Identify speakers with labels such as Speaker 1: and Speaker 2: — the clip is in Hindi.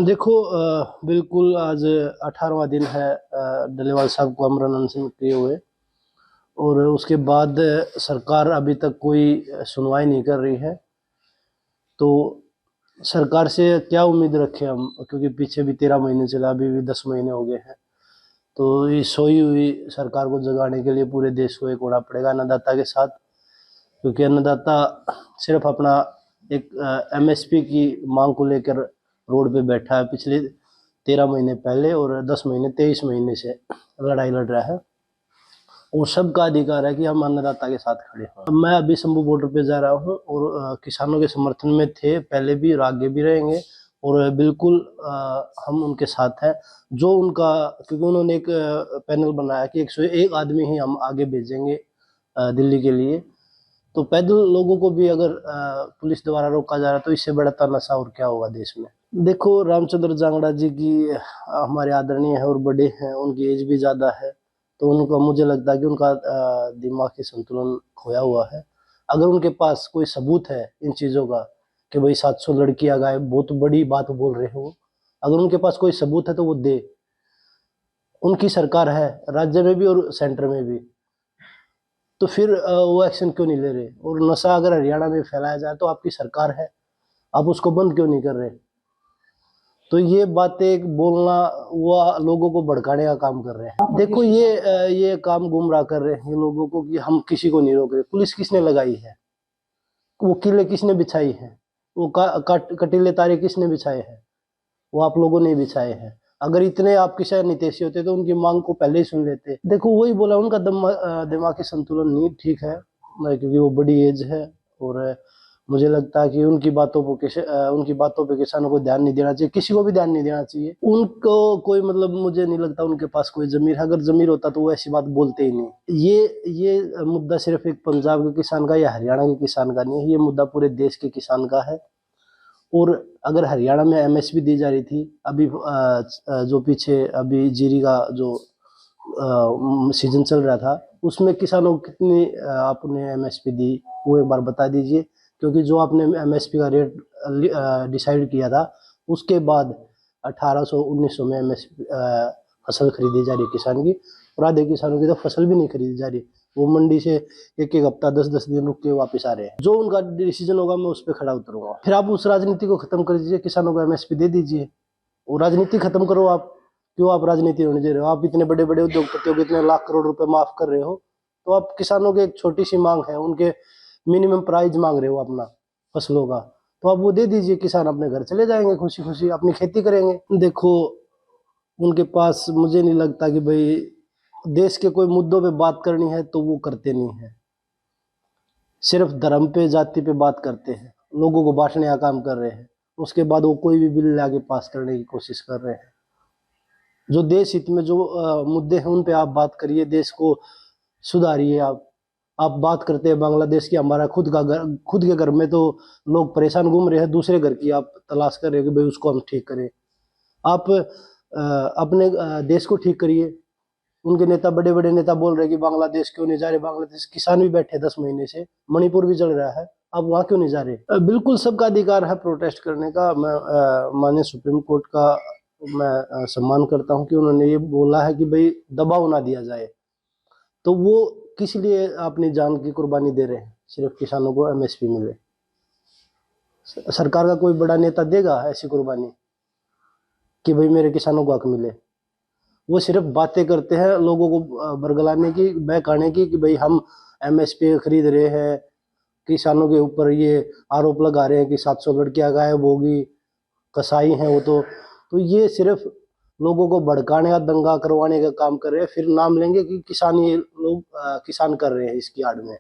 Speaker 1: देखो बिल्कुल आज 18वां दिन है डल्लेवाल साहब को आमरण अनशन किए हुए। और उसके बाद सरकार अभी तक कोई सुनवाई नहीं कर रही है। तो सरकार से क्या उम्मीद रखें हम, क्योंकि पीछे भी 13 महीने चला, अभी भी 10 महीने हो गए हैं। तो ये सोई हुई सरकार को जगाने के लिए पूरे देश को एक होना पड़ेगा अन्नदाता के साथ, क्योंकि अन्नदाता सिर्फ अपना एक एमएसपी की मांग को लेकर रोड पे बैठा है पिछले 13 महीने पहले, और 10 महीने 23 महीने से लड़ाई लड़ रहा है। और सबका अधिकार है कि हम अन्नदाता के साथ खड़े हों। मैं अभी शंभू बॉर्डर पे जा रहा हूँ और किसानों के समर्थन में थे पहले भी और आगे भी रहेंगे। और बिल्कुल हम उनके साथ हैं। जो उनका, क्योंकि उन्होंने एक पैनल बनाया कि 101 आदमी ही हम आगे भेजेंगे दिल्ली के लिए। तो पैदल लोगों को भी अगर पुलिस द्वारा रोका जा रहा है तो इससे बड़ा तानाशाह और क्या होगा देश में। देखो रामचंद्र जांगड़ा जी की हमारे आदरणीय है और बड़े हैं, उनकी एज भी ज़्यादा है। तो उनका, मुझे लगता है कि उनका दिमागी संतुलन खोया हुआ है। अगर उनके पास कोई सबूत है इन चीज़ों का कि भाई 700 लड़कियां गायब, बहुत बड़ी बात बोल रहे हो, अगर उनके पास कोई सबूत है तो वो दे। उनकी सरकार है राज्य में भी और सेंटर में भी, तो फिर वो एक्शन क्यों नहीं ले रहे। और नशा अगर हरियाणा में फैलाया जाए तो आपकी सरकार है, आप उसको बंद क्यों नहीं कर रहे। तो ये बातें बोलना वो लोगों को भड़काने का काम कर रहे हैं। देखो ये काम गुमराह कर रहे हैं लोगों को कि हम किसी को नहीं रोक रहे। पुलिस किसने लगाई है, वो किले किसने बिछाई है, वो कटीले तारे किसने बिछाए हैं, वो आप लोगों ने बिछाए हैं। अगर इतने आप किसी नितेशी होते तो उनकी मांग को पहले ही सुन लेते। देखो वही बोला, उनका दिमागी संतुलन नहीं ठीक है, क्योंकि वो बड़ी एज है। और मुझे लगता है कि उनकी बातों पे किसानों को ध्यान नहीं देना चाहिए, किसी को भी ध्यान नहीं देना चाहिए। उनको कोई मतलब, मुझे नहीं लगता उनके पास कोई जमीर है। अगर जमीर होता तो वो ऐसी बात बोलते ही नहीं। ये मुद्दा सिर्फ एक पंजाब के किसान का या हरियाणा के किसान का नहीं है, ये मुद्दा पूरे देश के किसान का है। और अगर हरियाणा में एमएसपी दी जा रही थी, अभी जो पीछे अभी जीरी का जो सीजन चल रहा था, उसमें किसानों को कितनी आपने एमएसपी दी, वो एक बार बता दीजिए। क्योंकि जो आपने एमएसपी का रेट डिसाइड किया था, उसके बाद 1800-1900 में एमएसपी फसल खरीदी जा रही है किसान की, और आधे किसानों की तो फसल भी नहीं खरीदी जा रही। वो मंडी से एक हफ्ता 10-10 दिन रुक के वापस आ रहे हैं। जो उनका डिसीजन होगा मैं उस पर खड़ा उतरूंगा। फिर आप उस राजनीति को खत्म कर दीजिए, किसानों को एमएसपी दे दीजिए, वो राजनीति खत्म करो। आप क्यों आप राजनीति होने दे रहे हो। आप इतने बड़े बड़े उद्योगपतियों को इतने लाख करोड़ रुपए माफ कर रहे हो, तो आप किसानों की एक छोटी सी मांग है, उनके मिनिमम प्राइस मांग रहे हो अपना फसलों का, तो आप वो दे दीजिए। किसान अपने घर चले जाएंगे, खुशी खुशी अपनी खेती करेंगे। देखो उनके पास, मुझे नहीं लगता कि भाई देश के कोई मुद्दों पे बात करनी है तो वो करते नहीं है। सिर्फ धर्म पे, जाति पे बात करते हैं, लोगों को बांटने का काम कर रहे हैं। उसके बाद वो कोई भी बिल लाके पास करने की कोशिश कर रहे हैं। जो देश हित में जो मुद्दे हैं उन पे आप बात करिए, देश को सुधारिए। आप बात करते हैं बांग्लादेश की, हमारा खुद का घर, खुद के घर में तो लोग परेशान घूम रहे हैं, दूसरे घर की आप तलाश कर रहे हो कि भाई उसको हम ठीक करें। आप अपने देश को ठीक करिए। उनके नेता, बड़े बड़े नेता बोल रहे हैं कि बांग्लादेश क्यों नहीं जा रहे। बांग्लादेश किसान भी बैठे 10 महीने से, मणिपुर भी चल रहा है, अब वहाँ क्यों नहीं जा रहे। बिल्कुल सबका अधिकार है प्रोटेस्ट करने का। मैं माननीय सुप्रीम कोर्ट का मैं सम्मान करता हूँ कि उन्होंने ये बोला है कि भाई दबाव ना दिया जाए। तो वो किस लिए अपनी जान की कुर्बानी दे रहे हैं, सिर्फ किसानों को एमएसपी मिले। सरकार का कोई बड़ा नेता देगा ऐसी कुर्बानी कि भाई मेरे किसानों को हक मिले। वो सिर्फ बातें करते हैं लोगों को बरगलाने की, बहकाने की कि भाई हम एमएसपी खरीद रहे हैं। किसानों के ऊपर ये आरोप लगा रहे हैं कि 700 लड़कियां गायब होगी, कसाई हैं वो। तो ये सिर्फ लोगों को भड़काने का, दंगा करवाने का काम कर रहे हैं। फिर नाम लेंगे कि किसान, ये लोग किसान कर रहे हैं इसकी आड़ में।